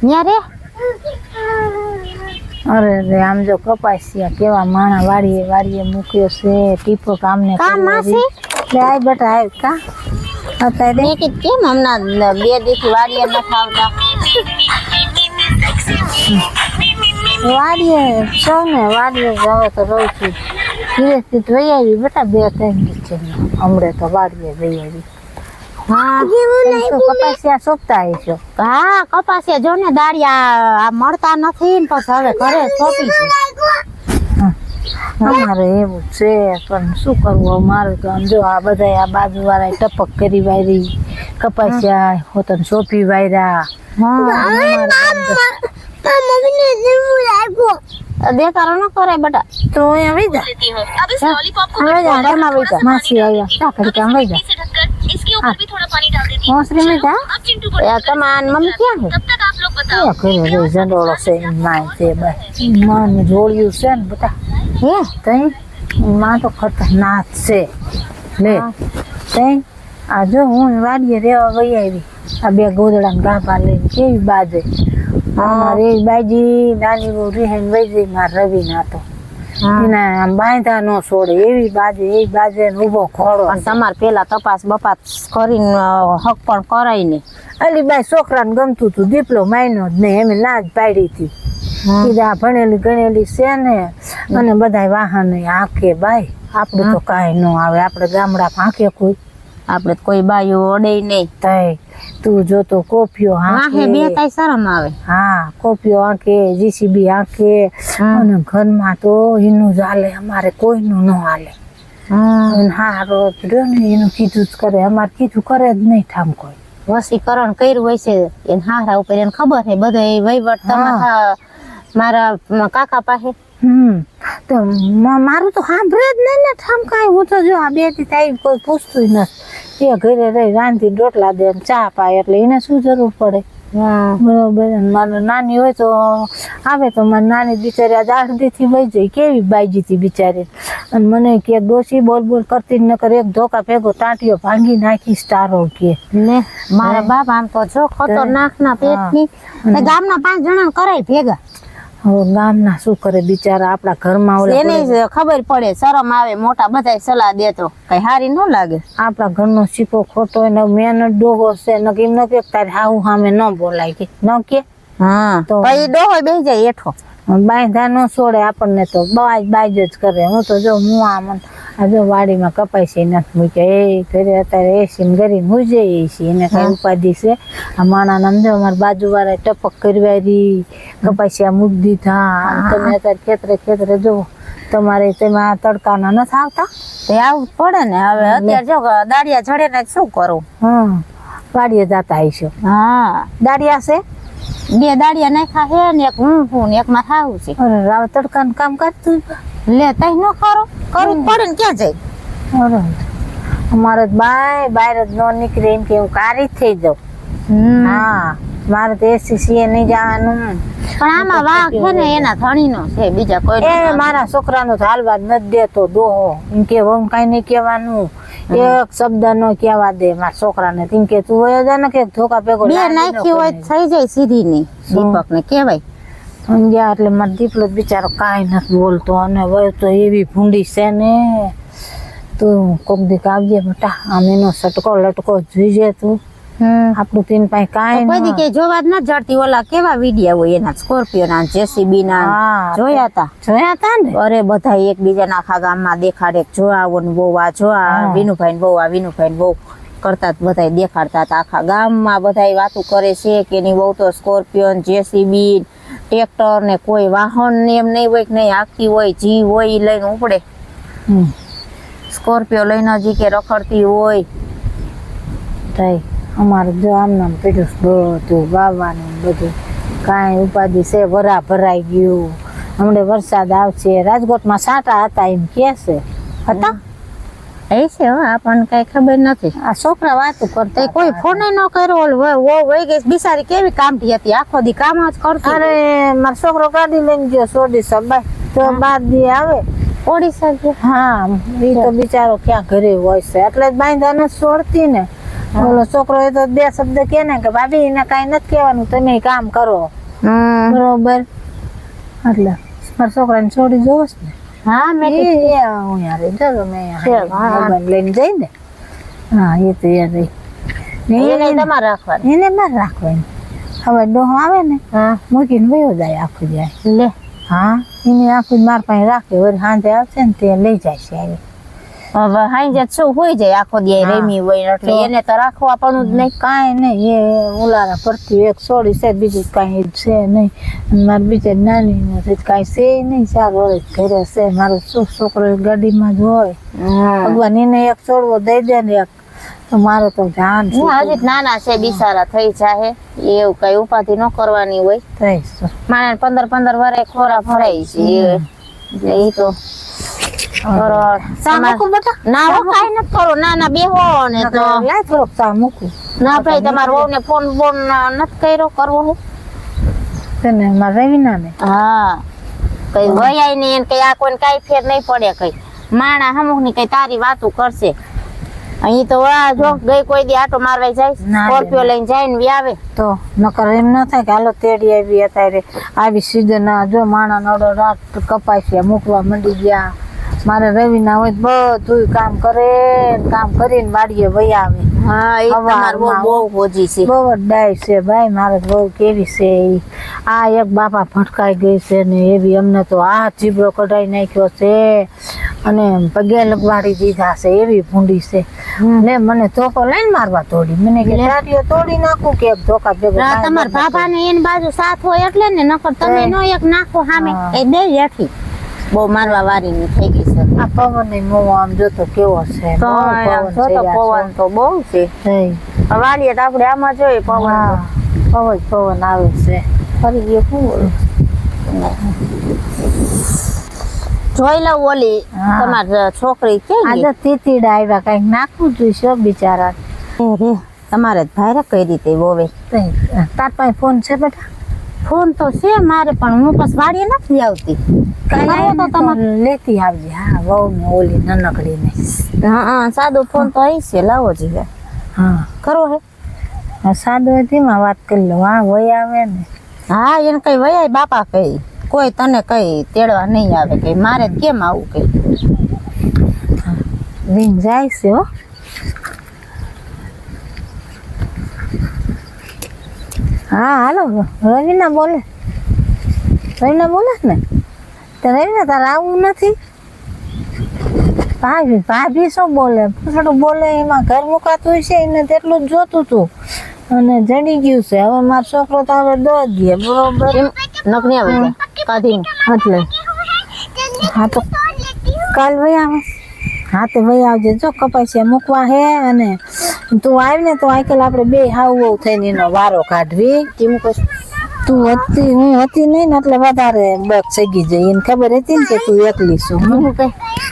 ન્યા રે અરે રે આમ જો કપાસિયા કેવા માણા વાડીએ મૂક્યો છે ટીપો કામને કામ માસી લે આય બેટા આય કા અત્યારે મેં કીધું કેમ હમણાં 2 દિવસથી વાડીએ નથી આવતા વાડીએ છો ને વાડીએ હવે તો રહું છું ધીરેથી વહી આવી બેટા 2-3 દિવસ છે હમણે તો વાડીએ વહી આવી હા કપાસિયા સોંપતા હશો હા કપાસિયા જો ને દાળિયા આ મળતા નથી ને પછી હવે ઘરે સોંપી છે અમારે એવું છે પણ શું કરવું મારે તો આમ જો આ બધા આ બાજુ વાળા ટપક કરી વાયરી કપાસિયા હોતન સોંપી વાયરા દેખાડો ન કરે બેટા તો અહીંયા વહી જા માસી આવ્યા સાકડી કામ વહી જા મોસરી में जा તમાર મમ્મી ક્યાં છે ઘરે રે જંડોળો છે માય છે બસ માન જોડ્યું છે ને બેટા હે તઈ માં તો ખતરનાક છે લે તઈ આ જો હું વાડીએ રેવા વહી આવી આ 2 ગોદડા ને ગાભા લઈને કેવી બાજે અમારે બાજી નાની બહુ રીહેન વહી જઈ માર રવિ ના તો એના આમ બાંધા નો છોડે એવી બાજે ને ઉભો ખોડો પણ તમારે પેલા તપાસ બપાસ કરીને હક પણ કરાય ને અલી બાઈ છોકરાને ગમતું હતું દીપલો માયનો જ નહીં એમ ના જ પાડી હતી કીધા ભણેલી ગણેલી છે ને અને બધા વાહન હાંકે બાઈ આપણે તો કાંઈ ન આવે આપણે ગામડા હાંકે આપણે કોઈ બાયું ઓડે નહીં તઈ તું જોતો કોફીઓ હાંકે બે તાઈ શરમ આવે હા કોફીઓ હાંકે જીસીબી હાંકે અને ઘરમાં તો એનું જ હાલે અમારે કોઈનું ન હાલે હા રોજ રહ્યો ને એનું કીધું જ કરે અમારે કીધું કરે જ નહીં ઠામ કોઈ વસીકરણ કર્યું હોય છે એને હારા ઉપર એને ખબર છે બધા વહીવટ તમારા મારા કાકા પાસે તો મારું તો સાંભળે જ નહીં ને ઠામ કાંઈ હું તો જો આ 2 થી તાઈ કોઈ પૂછતું નથી એ ઘરે રહી રાંધીને રોટલા દે ચા પાય એટલે એને શું જરૂર પડે બરોબર મારે નાની હોય તો આવે તો મારી નાની બિચારી આજ 8 દીથી વહી જાય કેવી બાઈજી હતી બિચારી અને મને કે ડોસી બોલ કરતી ન કરે એક ધોકા ભેગો ટાંટિયો ભાંગી નાખી સ્ટારો કે ને મારા બાપ આમ તો જો ખતરનાક ના પેટની ગામના 5 જણા કરાય ભેગા હવે ગામના શું કરે બિચારા આપણા ઘરમાં એને ખબર પડે શરમ આવે મોટા બધા સલાહ દેતો કઈ હારી ન લાગે આપણા ઘરનો શીખો ખોટો ને મેન ડોગો છે ને કેમ ન કે તારે હાઉ સામે ન બોલાય કે ન કે હા તો ભાઈ ડોહો બેહી જાય એઠો બાંધા ન છોડે આપણને તો બાજ જ કરે હું તો જો હું આમ આ જો વાડીમાં કપાઈ નથી મૂક્યા એ ઘરે અત્યારે એસી ને ગરીને હું જઈએ છીએ એને કઈ ઉપાધિ છે આ માણા સમજો અમારી બાજુ વાળા ટપક કરવારી કપાસિયા મૂકી દીધા તમે અત્યારે ખેતરે જો તમારે તેમાં તડકાના નથી આવતા તે આવું પડે ને હવે અત્યારે જો દાડિયા ઝડે ને શું કરું વાડીએ જતા આવીશું હા દાડિયા છે 2 દાડિયા નાખ્યા છે ને એક હું ને એક માં થાવું છે અરે રાવ તડકાનું કામ કરતું લે તઈ ન કરો કરવું પડે ને ક્યાં જાય અરે અમારે બહાર જ ન નીકળે એમ કે હું કારી જ થઈ જાઉં હા મારે તો એસી નહીં જવાનું પણ આમાં વાઘ છે ને એના ધણીનો છે બીજા કોઈ એ મારા છોકરાનો તો હાલવા જ નથી દેતો દોહો એમ કે હું કઈ નહીં કહેવાનું એક શબ્દ ન કહેવા દે મારા છોકરાને તેમ કે તું વયો જા ને કે ધોકા ભેગો 2 નાખી હોય થઈ જાય સીધી ની દીપક ને કેવાય સમજ્યા એટલે મારો દીપલો બિચારો કાંઈ નથી બોલતો અને વયો તો એવી ભૂંડી છે ને તું કોક દીક આવજે બેટા આમ એનો સટકો લટકો જોઈજે તું આપણું તીન પાસે કાંઈ કોઈ કે જોવા જ ન જડતી ઓલા કેવા વિડિયા હોય એના સ્કોર્પિયો ના જેસીબી ના જોયા હતા ને અરે બધા એકબીજાના આખા ગામમાં દેખાડે જો આવો ને બહુ આ જો આ વિનુભાઈ ને બહુ કરતા બધા દેખાડતા હતા આખા ગામમાં બધા વાતો કરે છે કે એની બહુ તો સ્કોર્પિયો જેસીબી ટ્રેક્ટર ને કોઈ વાહન ને એમ નહીં હોય કે નહીં આખી હોય જી હોય એ લઈને ઉપડે સ્કોર્પિયો લઈને હજી કે રખડતી હોય થઈ અમારે જો આમ નામ પીડ્યું બધું વાવવાનું બધું કાંઈ ઉપાધિ છે ભરાઈ ગયું હમણાં વરસાદ આવશે રાજકોટમાં સાટા હતા એમ કે છે હતા એ છે આપણને કઈ ખબર નથી આ છોકરા વાતો કરતા કોઈ ફોન ન કર્યો વહી ગઈ બિચારી કેવી કામઠી હતી આખો દી કામ જ કરતી અરે મારો છોકરો ગાડી લઈને ગયો સોડી સબાઈ તો 12 દી આવે ઓડિશા હા એ તો બિચારો ક્યાં ઘરે હોય છે એટલે જ બાંધા નથી છોડતી ને ઓલો છોકરો એ તો બે શબ્દ કે ને કે ભાભી એને કઈ નથી કહેવાનું, તમે કામ કરો. બરોબર. એટલે મારા છોકરાને છોડી જોવો છે ને. હા મેં હું યાર જો મેં મોબાઈલ લઈને જઈ ને. હા એ તો યાર એને તમારે રાખવાનું. એને મારે રાખવાની. હવે ડોહો આવે ને મૂકીને વયો જાય આખું જાય. લે હા એને આખું મારા પાસે રાખે, વળી સાંજે આવશે ને તે લઈ જાય છે આવી. હવે હાઈ શું હોય જાય આખો દી રેમી હોય એટલે એને તો રાખવા પણ જ નહીં. કાંઈ નહીં, એ ઉલારા પડતી એક છોડી છે, બીજું કાંઈ છે નહીં. અને મારી બીજા નાની નથી કાંઈ છે નહીં, 4 વર્ષ ઘરે છે. મારો શું છોકરો ગાડીમાં જ હોય. ભગવાન એને એક છોડવો દઈ દે ને એક, તો મારે તો જાન છે. હજી નાના છે બિચારા, થઈ જાય એવું કઈ ઉપાધિ ન કરવાની હોય. થઈશ મારે 15 વર્ષે ખોરા ભરાય છે એ તો ના કઈ નથી કરો. ના બેહો ને તો લાય થોડોક ચા મૂકું. ના ભાઈ તમારા વહુ ને ફોન નથી કર્યો, કરવો હે તને મારા રવિના ને. હા કઈ વયાય નહીં કઈ આ કોઈ કઈ ફેર નહીં પડે. કઈ માણા અમુક ની કઈ તારી વાતું કરશે. અહીં તો જો ગઈ કોઈ દી આટો મારવા જાય, સ્કોર્પિયો લઈને જાય ને આવે તો નકર એમ ન થાય કે હાલો તેડી આવી. અત્યારે આવી સીઝન જો માણા નડો રાત કપાય મૂકવા મંડી ગયા. મારે રવિ ના હોય બધું કામ કરે, કામ કરીને વાડીએ વહી આવે. હા એ તમાર બહુ હોજી છે, બહુ જ ડાય છે ભાઈ. મારે બહુ કેવી છે ઈ. આ એક બાપા ભટકાઈ ગઈ છે ને એવી, અમને તો આ જીબડો કઢાઈ નાખ્યો છે અને પગે લગવાડી દીધા છે, એવી ભૂંડી છે. ને મને ધોકો લઈને મારવા તોડી. મને કે લાડીઓ તોડી નાખું કે એક ધોકા ભેગો. તમારા બાપા ને એની બાજુ સાથ હોય એટલે ને, નકર તમે નો એક નાખો સામે એ બે હેઠી બહુ મારવા વાળી ની થઈ ગઈ છે. આ પવન ની મોં આમ જોતો કેવો છે. પવન તો બહુ છે. વાળીએ તો આપડે આમાં જોઈએ પવન, પવન આવે છે. ફરી ગયો શું બોલું જોઈ લઉં. ઓલી તમારી છોકરી કે આજે તીતીડા આવ્યા, કઈક નાખવું જોઈશે બિચારા. તમારે ભાઈ કઈ રીતે બોવે. તાર પાસે ફોન છે બેટા? ફોન તો છે મારે, પણ હું પછી વાડીએ નથી આવતી. તો તમારે લેતી આવજે. હા વહુ ને ઓલી નનકડી ને. હા સાદો ફોન તો અહીં છે, લાવો જીવે. હા ખરો હે સાદો ધીમા વાત કરી લો. હા વય આવે ને. હા એને કઈ વયાય બાપા કઈ કોઈ તને કઈ તેડવા નહીં આવે કે મારે કેમ આવું કઈ. રીંગ જાય છે હો. હા હાલો રવિના બોલે. રવિના બોલે ને તો રવિના તારે આવું નથી. ભાભી શું બોલે, થોડું બોલે એમાં ઘર મુકાતું છે એને તેટલું જ જોતું હતું અને જડી ગયું છે. હવે મારો છોકરો તો હવે દોડ ગયો બરોબર. નકની આવે કાઢી એટલે હા તો કાલ વહી આવે. હા તો વહી આવજે. જો કપાસિયા મૂકવા હે અને તું આવી ને તો આઈકલ આપણે બે હાવ થઈને એનો વારો કાઢવી. તું હતી હું હતી નહીં ને એટલે વધારે બક સગી જાય. એને ખબર હતી ને કે તું એકલી છું.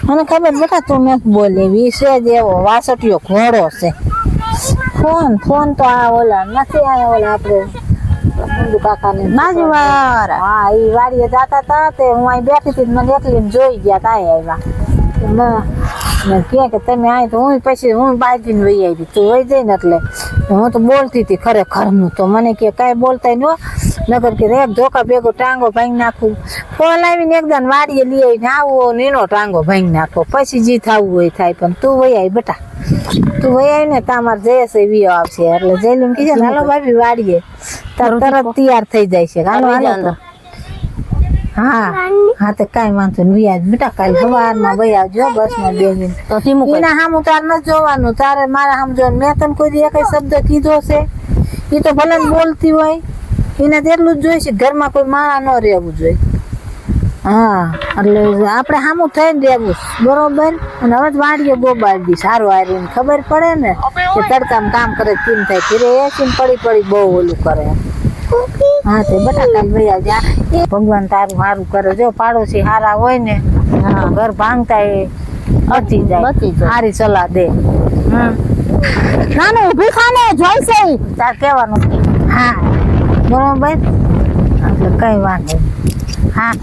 મને ખબર બેટા તું નથી બોલેવી છે જ એવો વાસટીયો ઘોડો છે. ફોન તો આ ઓલા નથી આયા ઓલા આપણે કાકા ને બાજુ વાળા. હા એ વાડીએ જતા હતા તે હું અહીં બેઠી હતી મને એકલી જોઈ ગયા તા આવ્યા. કે તમે આય તો હું પછી હું બાજીને વહી આવી. તું વહી જાય ને એટલે હું તો બોલતી હતી ખરેખરનું. તો મને કે કાંઈ બોલતા ન નગર કે એક ધોકા ભેગો ટાંગો ભાંગી નાખું. ફોન આવીને એકદમ વાડીએ લઈ આવીને આવો ને એનો ટાંગો ભાંગી નાખો. પછી જે થવું હોય થાય. પણ તું વહી આવી બેટા, તું વહી આવી ને તમારે જશે વિયો આવશે એટલે જઈને કીધે હાલો ભાભી વાડીએ તરત તૈયાર થઈ જાય છે. હાલો હાલો. હા હા તો કઈ વાંધો નહીં વ્યાજ બેટા. કાલે સવારમાં વહી આવજો બસમાં બેસીને. એના સામું તારે નથી જોવાનું, તારે મારા સામું જોવાનું. મેં તને કોઈ એક શબ્દ કીધો છે એ તો ભલે બોલતી હોય એને તેટલું જ જોઈશે. ઘરમાં કોઈ માણા ન રહેવું જોઈએ. હા એટલે આપણે સામું થઈને રહેવું બરોબર. અને હવે વાડીએ ગોબાડી સારું આવીને ખબર પડે ને કે તડકામાં કામ કરે કેમ થાય. ઘરે એસીને પડી બહુ ઓલું કરે. હા તે બેટા કાલ ભાઈ આવજે. ભગવાન તારું સારું કરે. જો પાડોશી સારા હોય ને ઘર ભાંગતા એ બચી જાય. સારી સલાહ દે. નાનું ઊભી ખાને જોઈશે તાર કહેવાનું. હા બરોબર એટલે કઈ વાંધો. હા